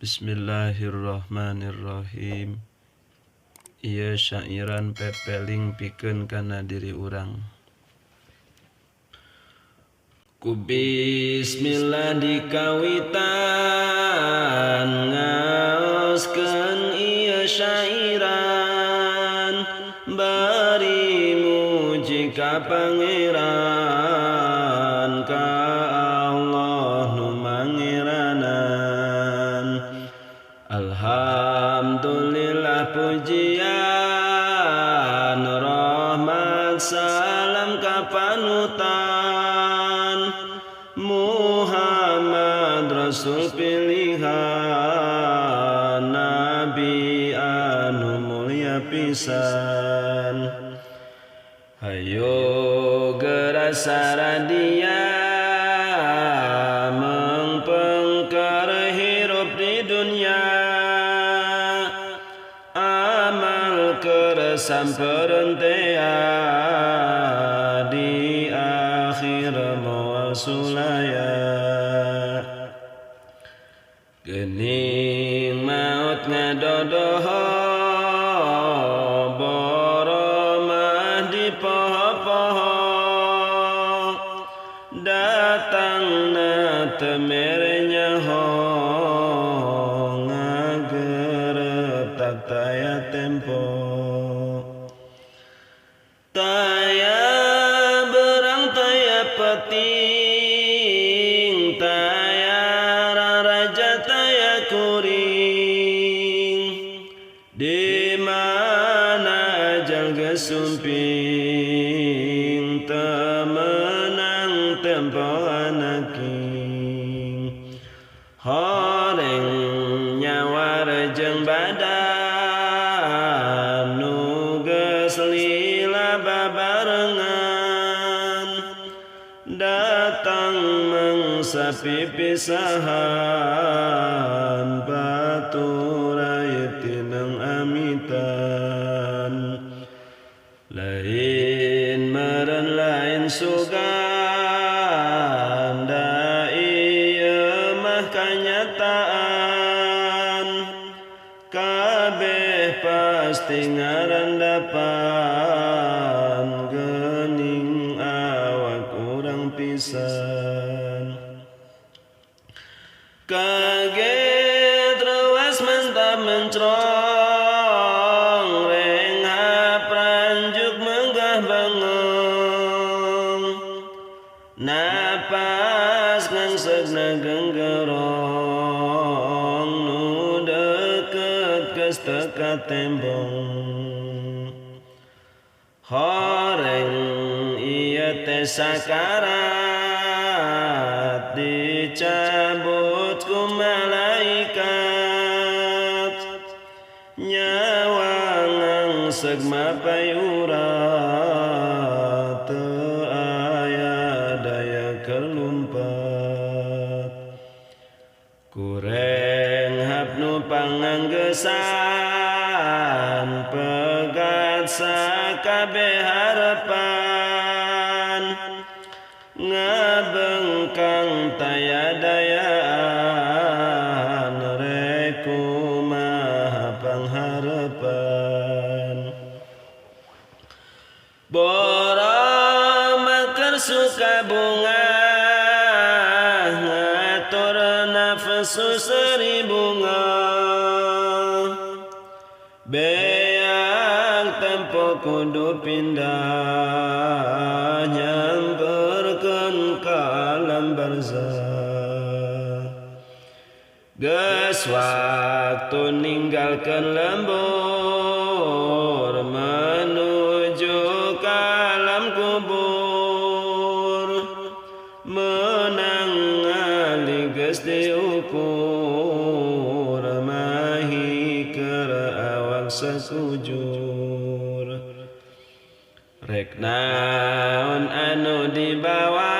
Bismillahirrahmanirrahim. Ieu syairan pepeling pikeun kana diri urang. Ku bismillah dikawitan ngaoskeun ieu syairan, bari muji ka Pangeran, ka Allah nu mangeranan. Alhamdulillah pujian rahmat salam ka panutan, Muhammad Rasul pilihan, Nabi anu mulia pisan. Hayo geura saradia mengpengker hirup di dunia, amal keur sampereun teh di akhir moal sulaya. Geuning maot ngadodoho boromah di poho-poho, datangna teu mere nyaho, ngageureup tak taya tempo. Taya berang taya peting, taya raraja taya kuring, di mana ajal geus sumping, teu meunang tempo anaking. Horeng nyawa jeung badan nu geus lila babarengan, datang mangsa pipisahan, baturai tineng amitan. Lain meureun lain sugan, da ieu mah kanyataan, kabeh pasti ngarandapan, geuning awak urang pisan. Kaget reuas mantap mencrong, renghap ranjuk menggah bengong, napas ngangsegna genggerong, nu deukeut geus teu katembong. Horeng ieu teh sakarat, dicabut ku malaikat, nyawa ngangseg mapayurat, teu aya daya keur lumpat. Kurenghap nu panganggeusan, pegat sakabeh harepan, ngabengkang taya dayaan, rek kumaha pangharepan. Boromah keur suka bunga, ngatur nafsu seri bunga, beak tempo kudu pindah, nyamperkeun ka alam barzakh. Geus waktu ninggalkeun lembur, menuju ka alam kubur, meunang ngali geus diukur, mahi keur awak sakujur. Rek naon anu dibawa,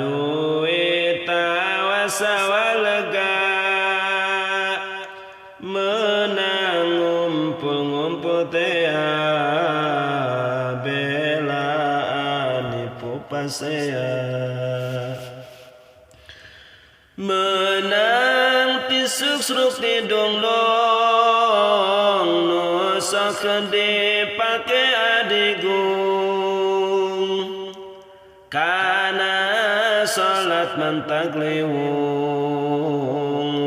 duit tawa sawalega, meunang ngumpul-ngumpul teh belaan nipu pasea. Menang Sruk di dong no sakde pake adigung kana salat mentagliwung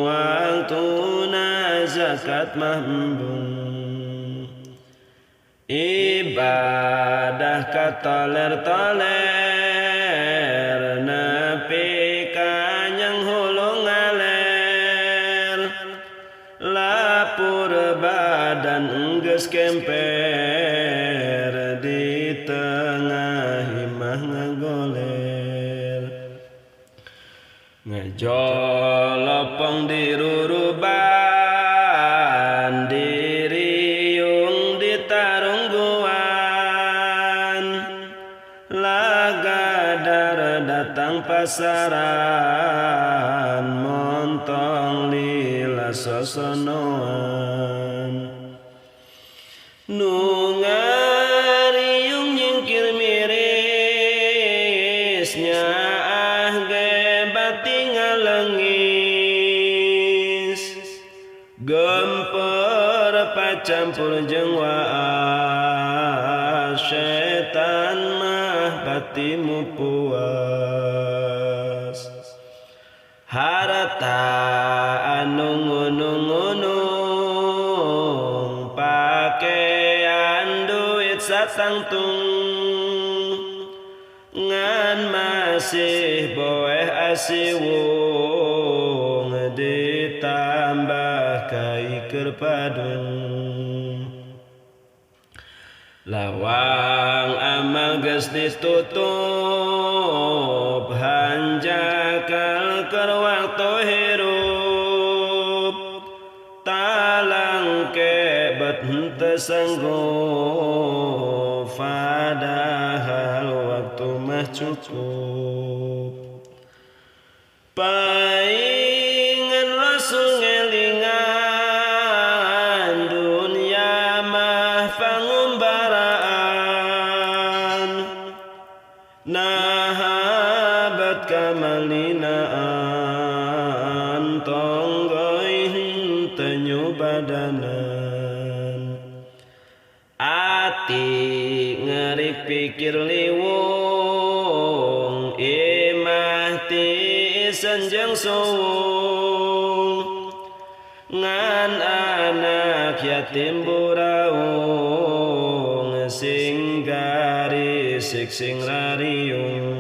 waktu na zakat mahmbung ibadah katoler-toler nepi kanyang hulung ngaler lapur badan enggeus kemper di tengah himah ngagoler ngejolopong di ruruban diriung di tarungguan lagadar datang pasaran montong lila sosonoan nungariung nyingkir mirisnya batingal lengis gemper pacampur jeung waas setan mah batimu puas harta anu ngunung-ngunung pakean duit satangtung ngan masih boeh asiwung ditambah kaiker padung lawang amal geus ditutup hanjakal keur waktu hirup talang kebet henteu sanggup padahal waktu mah cukup paingan Rasul ngelingan dunia mah pangumbaraan nahabat kamalinaan tonggoy henteu nyubadanan ati ngerik pikir liwung imah ti senjang suwung ngan anak yatim buraung sing garisik sing rariung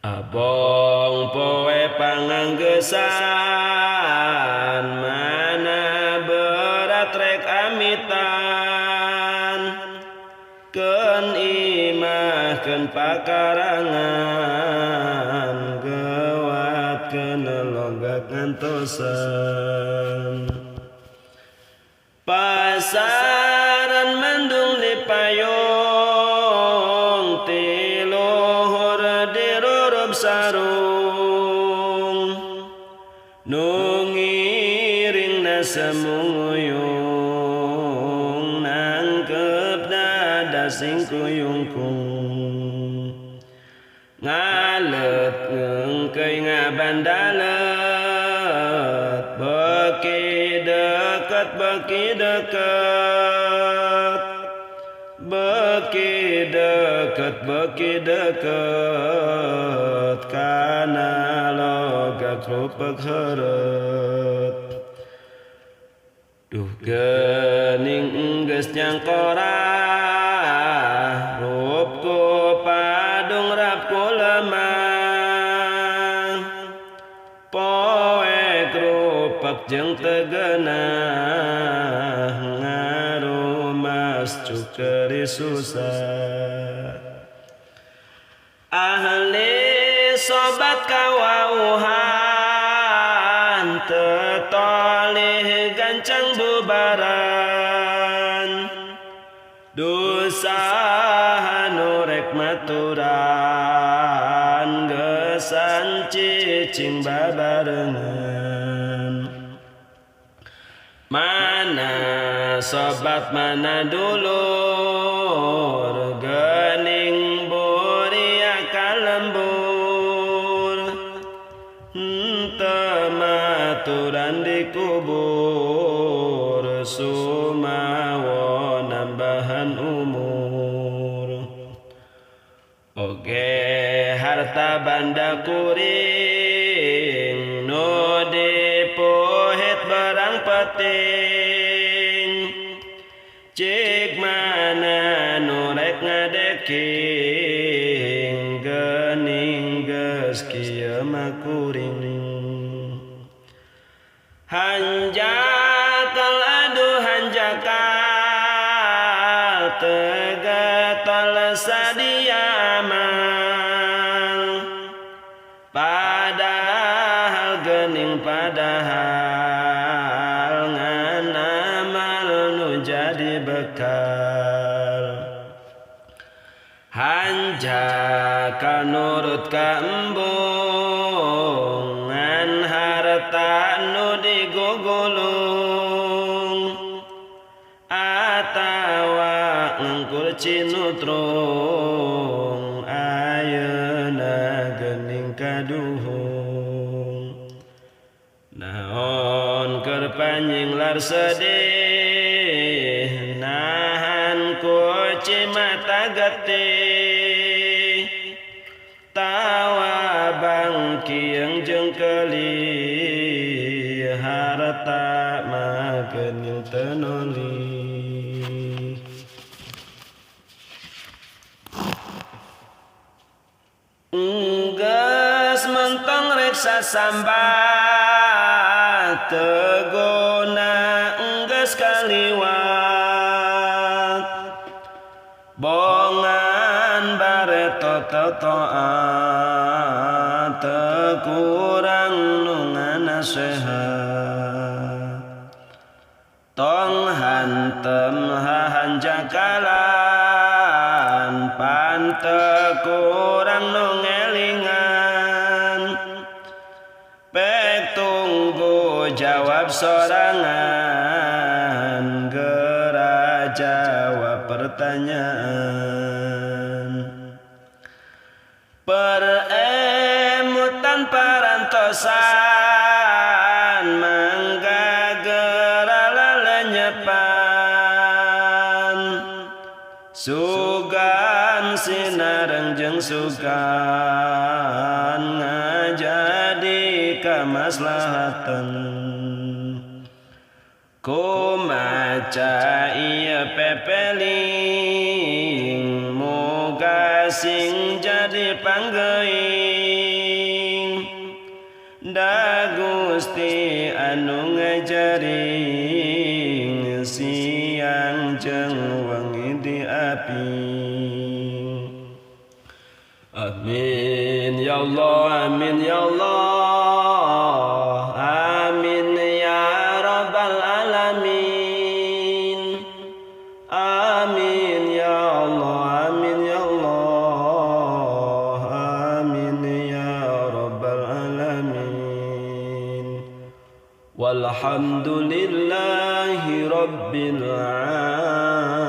abong poe panganggesan mana berat rek amitan keun imah keun pakarangan gewat keun longgak ngantosan pasaran mendung dipayung tiluhur dirurup sarung nungiring nasamuyung nangkep dada sing kuyungkung ngalet ngengkei ngabandalet beki deket beki deket beki deket beki deket kana logak rupek heret duh geuning geus nyangkorah rupku padung rapku lemah poek rupek jeung teu geunah ngarumas cukeri susah ahli sobat kawauhan tetolih gancang bubaran dosa anu rek maturan gesan cicing babarengan mana sobat mana dulur gening buria kalembur henteu sumawa nambahan umur. Oge harta banda kuring nu dipohet barang penting, cik mana nu rek ngadeking geuning geus kieu mah kuring. Hanjakal aduh hanjakal tegatal sadia amal, padahal geuning padahal ngan amal nu jadi bekal. Hanjakal nurut ka embung ngan harta nu digugulung, atawa ngengkur cinutrung ayeuna geuning kaduhung. Naon keur panjing lar sedih, nahan ku cimata getih, tawa bangkieng jeung keuli, harta mah geuning teu nolih. Geus menteng rek sasambat, teu guna geus kaliwat, bongan bare totoat, teu kurang nu nganasehat. Tong hantem hahanjakalan, pan teu kurang nu ngelingan, pek tunggu jawab sorangan, geura jawab pertanyaan. Peremutan parantosan, mangga geura lelenyepan, sugan sinareng jeung sugan ngajadi kamaslahatan. Kumaca ieu pepeling, muga sing jadi panggeuing, da Gusti anu ngajaring, siang jeung wengi diaping. Amin ya Allah, amin ya Allah, amin ya rabbal alamin. Amin ya Allah, amin ya Allah, amin ya rabbal alamin. Walhamdulillahi rabbil alamin.